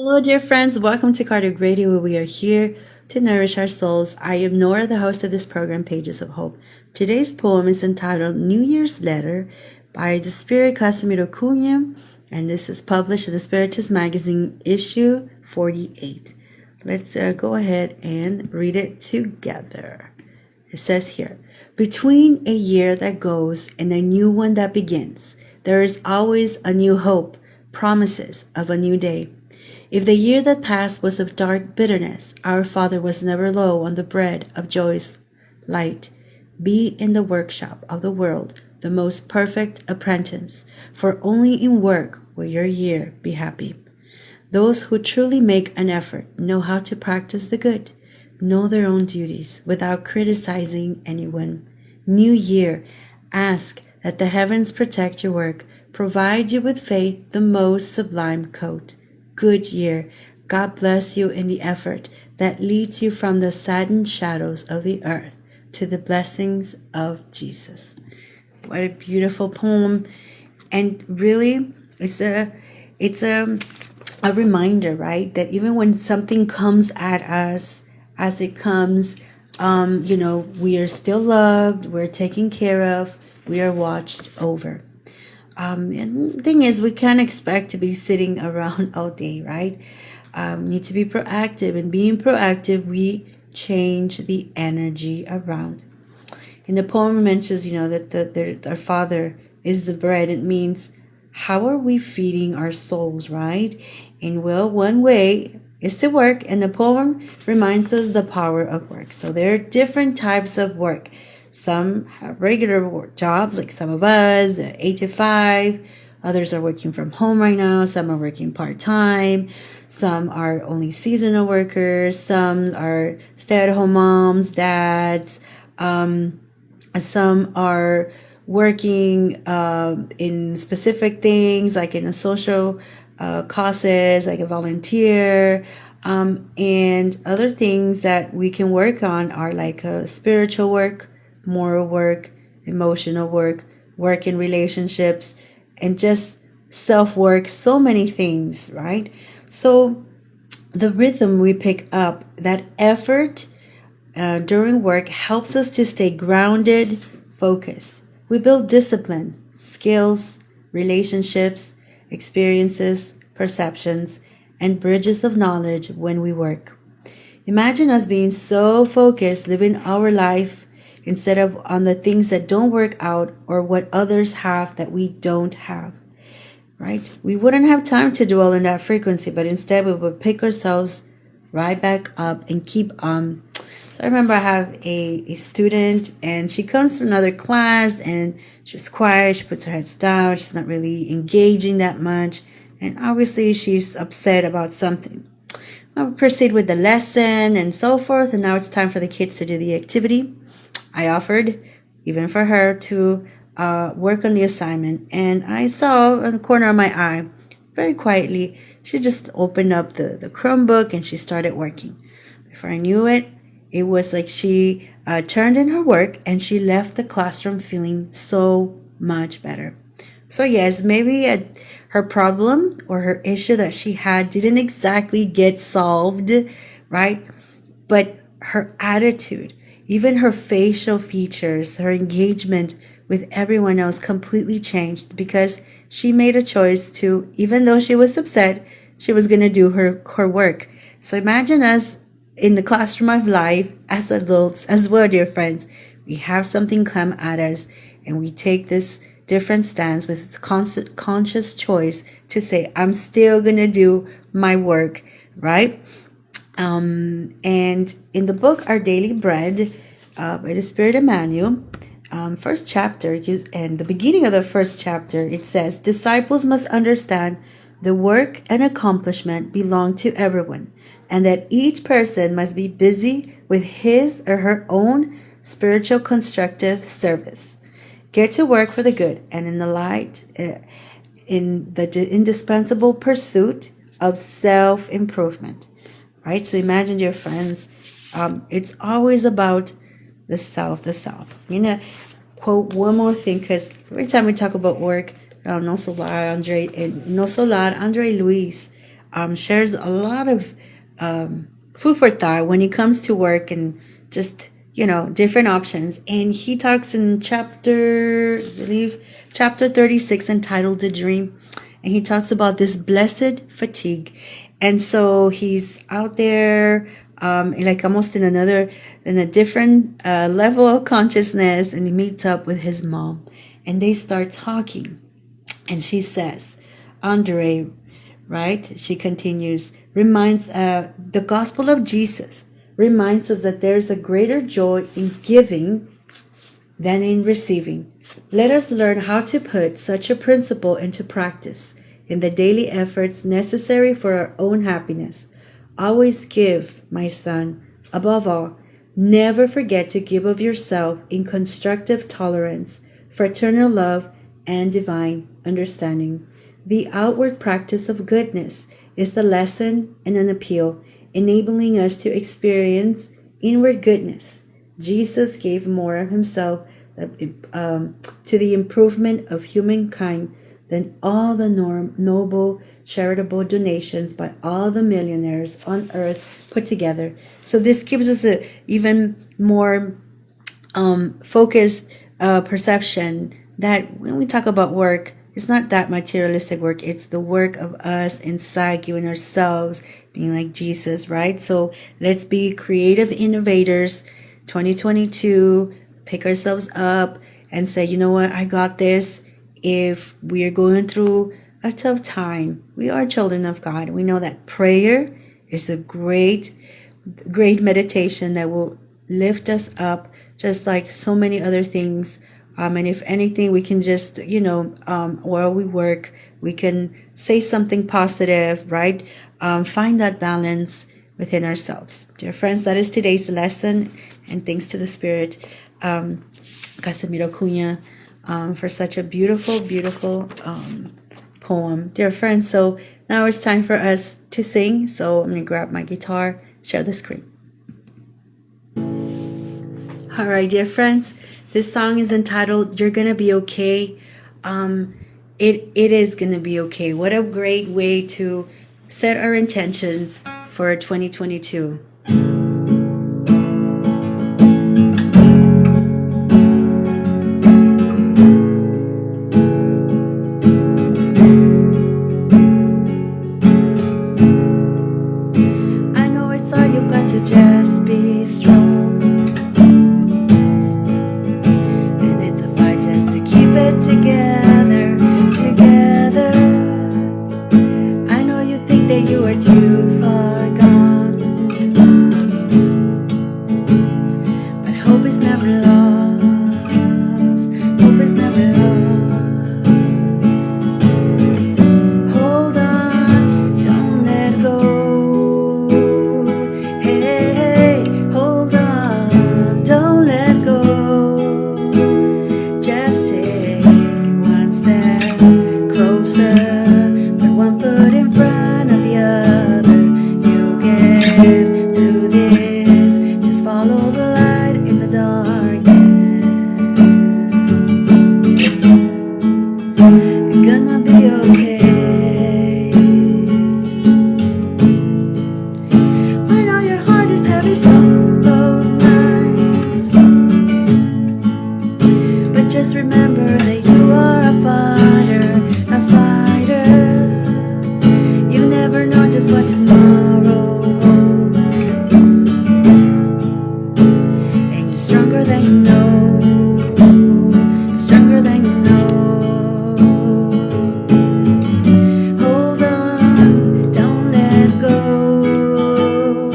Hello, dear friends. Welcome to Kardec Radio, where we are here to nourish our souls. I am Norah, the host of this program, Pages of Hope. Today's poem is entitled New Year's Letter by the Spirit Casimiro Cunha, and this is published in the Spiritist magazine, issue 48. Let's go ahead and read it together. It says here, between a year that goes and a new one that begins, there is always a new hope, promises of a new day. If the year that passed was of dark bitterness, our Father was never low on the bread of joy's light. Be in the workshop of the world the most perfect apprentice, for only in work will your year be happy. Those who truly make an effort know how to practice the good, know their own duties without criticizing anyone. New year, ask that the heavens protect your work, provide you with faith the most sublime coat. Good year, God bless you in the effort that leads you from the saddened shadows of the earth to the blessings of Jesus. What a beautiful poem. And really, it's a reminder, right? That even when something comes at us as it comes, we are still loved, we're taken care of, we are watched over. And the thing is, we can't expect to be sitting around all day, right? Need to be proactive, and being proactive, we change the energy around. And the poem mentions, that our Father is the bread. It means, how are we feeding our souls, right? And well, one way is to work, and the poem reminds us the power of work. So there are different types of work. Some have regular jobs, like some of us, 8 to 5. Others are working from home right now. Some are working part-time. Some are only seasonal workers. Some are stay-at-home moms, dads. Some are working in specific things, like in a social causes, like a volunteer. And other things that we can work on are like spiritual work, moral work, emotional work, work in relationships, and just self-work, so many things, right? So the rhythm we pick up, that effort during work helps us to stay grounded, focused. We build discipline, skills, relationships, experiences, perceptions, and bridges of knowledge when we work. Imagine us being so focused, living our life instead of on the things that don't work out or what others have that we don't have, right? We wouldn't have time to dwell in that frequency, but instead we would pick ourselves right back up and keep on. So I remember I have a student, and she comes from another class, and she's quiet, she puts her head down, she's not really engaging that much, and obviously she's upset about something. I'll proceed with the lesson and so forth, and now it's time for the kids to do the activity. I offered, even for her, to work on the assignment, and I saw in the corner of my eye, very quietly, she just opened up the Chromebook and she started working. Before I knew it, it was like she turned in her work and she left the classroom feeling so much better. So yes, maybe her problem or her issue that she had didn't exactly get solved, right? But her attitude, even her facial features, her engagement with everyone else completely changed because she made a choice to, even though she was upset, she was going to do her work. So imagine us in the classroom of life as adults as well, dear friends. We have something come at us and we take this different stance with conscious choice to say, I'm still going to do my work, right? And in the book, Our Daily Bread, by the Spirit Emmanuel, first chapter, and the beginning of the first chapter, it says, disciples must understand the work and accomplishment belong to everyone, and that each person must be busy with his or her own spiritual constructive service. Get to work for the good and in the light, in the indispensable pursuit of self-improvement. Right? So imagine, dear friends, it's always about the self. Quote one more thing, because every time we talk about work, No Solar Andre Luis shares a lot of food for thought when it comes to work and just, different options. And he talks in chapter, I believe, chapter 36, entitled The Dream. And he talks about this blessed fatigue. And so he's out there, like almost in a different level of consciousness, and he meets up with his mom. And they start talking. And she says, Andre, right? She continues, the gospel of Jesus reminds us that there is a greater joy in giving than in receiving. Let us learn how to put such a principle into practice in the daily efforts necessary for our own happiness. Always give, my son. Above all, never forget to give of yourself in constructive tolerance, fraternal love, and divine understanding. The outward practice of goodness is a lesson and an appeal, enabling us to experience inward goodness. Jesus gave more of himself to the improvement of humankind than all the noble charitable donations by all the millionaires on earth put together. So this gives us a even more focused perception that when we talk about work, it's not that materialistic work. It's the work of us inside, giving ourselves, being like Jesus, right? So let's be creative innovators. 2022, pick ourselves up and say, you know what, I got this. If we are going through a tough time, we are children of God. We know that prayer is a great meditation that will lift us up, just like so many other things. And if anything, we can just, while we work, we can say something positive, right? Find that balance within ourselves. Dear friends, that is today's lesson. And thanks to the Spirit, Casimiro Cunha, for such a beautiful, beautiful poem. Dear friends, so now it's time for us to sing. So I'm going to grab my guitar, share the screen. All right, dear friends. This song is entitled, You're Gonna Be Okay. It is gonna be okay. What a great way to set our intentions for 2022. I know it's all you've got to just be strong. Together. I know you think that you are too far gone, but hope is never lost. Hope is never lost. Hold on, don't let go. Hey, hold on, don't let go. Just take one step closer. Put one foot in front of the other. You'll get through this. Just follow the light in the darkness. You're gonna be okay. I know your heart is heavy from those nights, but just remember that you are a fighter, a fighter. You never know just what tomorrow holds, and you're stronger than you know, stronger than you know. Hold on, don't let go.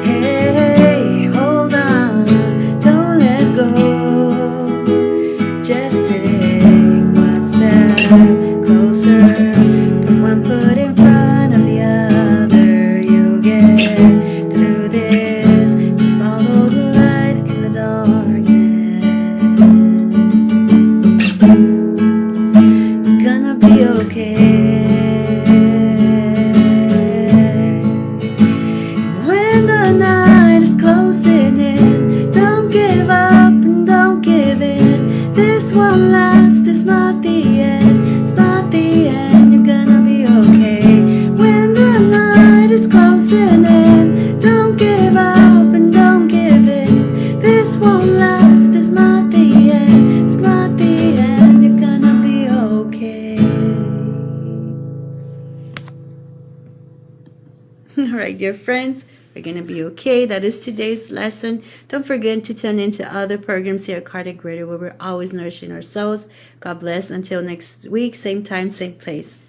Hey, hold on, don't let go. Just take one step closer. Put one foot in front of the other. All right, dear friends, we're going to be okay. That is today's lesson. Don't forget to tune into other programs here at Kardec Radio, where we're always nourishing our souls. God bless. Until next week, same time, same place.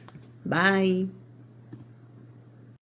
Bye.